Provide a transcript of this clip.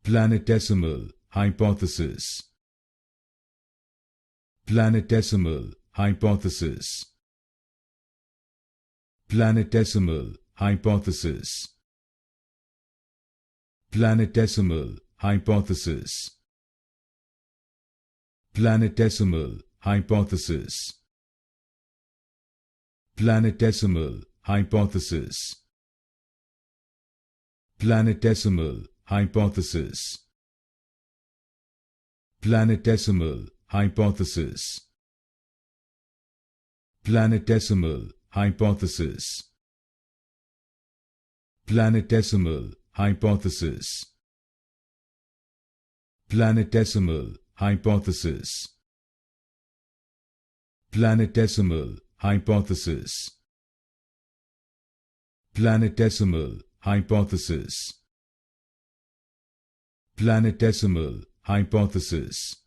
Planetesimal Hypothesis. Planetesimal Hypothesis. Planetesimal Hypothesis. Planetesimal Hypothesis. Planetesimal Hypothesis. Planetesimal Hypothesis. Planetesimal Hypothesis. Planetesimal Hypothesis. Planetesimal Hypothesis. Planetesimal Hypothesis. Planetesimal Hypothesis. Planetesimal Hypothesis. Planetesimal Hypothesis. Planetesimal Hypothesis.